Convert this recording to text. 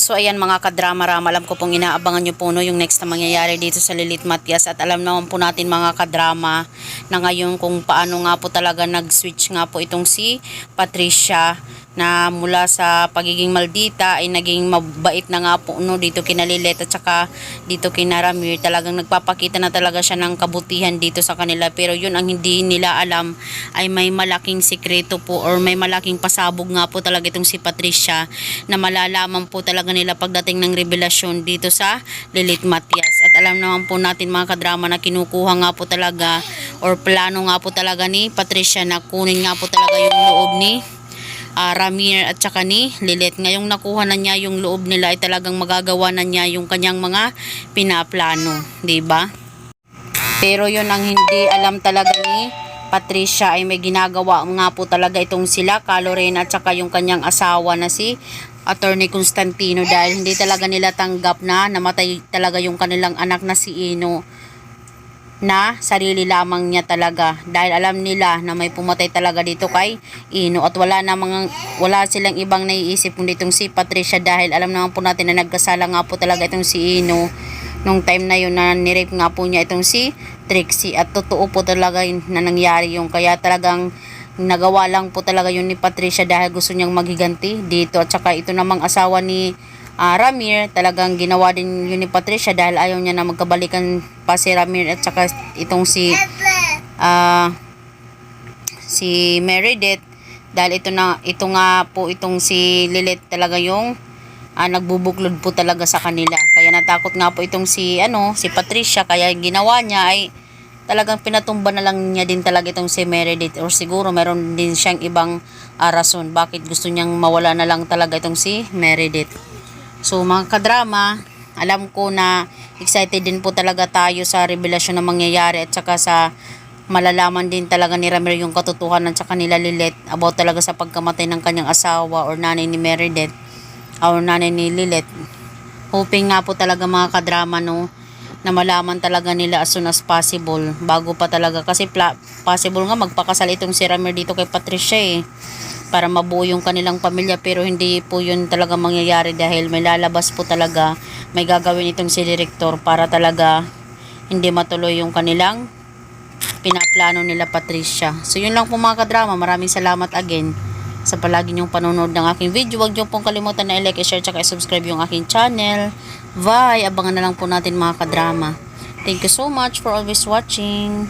So ayan mga kadrama-rama, alam ko pong inaabangan nyo po no, yung next na mangyayari dito sa Lilith Matias. At alam naman po natin mga kadrama na ngayon kung paano nga po talaga nag-switch nga po itong si Patricia, na mula sa pagiging maldita ay naging mabait na nga po no, dito kina Lilith at saka dito kina Ramir. Talagang nagpapakita na talaga siya ng kabutihan dito sa kanila, pero yun ang hindi nila alam ay may malaking sikreto po or may malaking pasabog nga po talaga itong si Patricia na malalaman po talaga nila pagdating ng revelasyon dito sa Lilith Matias. At alam naman po natin mga kadrama na kinukuha nga po talaga or plano nga po talaga ni Patricia na kunin nga po talaga yung loob ni Ramir at saka ni Lilith. Ngayong nakuha na niya yung loob nila ay talagang magagawa na niya yung kanyang mga pinaplano, 'di ba? Pero yun ang hindi alam talaga ni Patricia ay may ginagawa nga po talaga itong sila Calorena at saka yung kanyang asawa na si Attorney Constantino, dahil hindi talaga nila tanggap na namatay talaga yung kanilang anak na si Ino, na sarili lamang niya talaga, dahil alam nila na may pumatay talaga dito kay Ino at wala silang ibang naiisip kundi itong si Patricia, dahil alam naman po natin na nagkasala nga po talaga itong si Ino nung time na yun na nirape nga po niya itong si Trixie, at totoo po talaga yun na nangyari yung kaya talagang nagawa lang po talaga yun ni Patricia dahil gusto niyang maghiganti dito. At saka ito namang asawa ni Ramir, talagang ginawa din yun ni Patricia dahil ayaw niya na magkabalikan pa si Ramir at saka itong si Meredith, dahil ito nga po itong si Lilith talaga yung nagbubuklod po talaga sa kanila. Kaya natakot nga po itong si Patricia, kaya ginawa niya ay talagang pinatumba na lang niya din talaga itong si Meredith, or siguro meron din siyang ibang rason bakit gusto niyang mawala na lang talaga itong si Meredith. So mga kadrama, alam ko na excited din po talaga tayo sa revelasyon na mangyayari at saka sa malalaman din talaga ni Ramir yung katotohanan sa kanila Lilith about talaga sa pagkamatay ng kanyang asawa or nanay ni Meredith or nanay ni Lilith. Hoping nga po talaga mga kadrama no, na malaman talaga nila as soon as possible bago pa talaga, kasi possible nga magpakasal itong si Ramir dito kay Patricia para mabuo yung kanilang pamilya, pero hindi po yun talaga mangyayari dahil may lalabas po talaga, may gagawin itong si Director para talaga hindi matuloy yung kanilang pinaplano nila Patricia. So yun lang po mga kadrama, maraming salamat again sa palagi niyong panonood ng aking video. Huwag niyo pong kalimutan na i-like, i-share, at i-subscribe yung aking channel. Bye! Abangan na lang po natin mga kadrama. Thank you so much for always watching.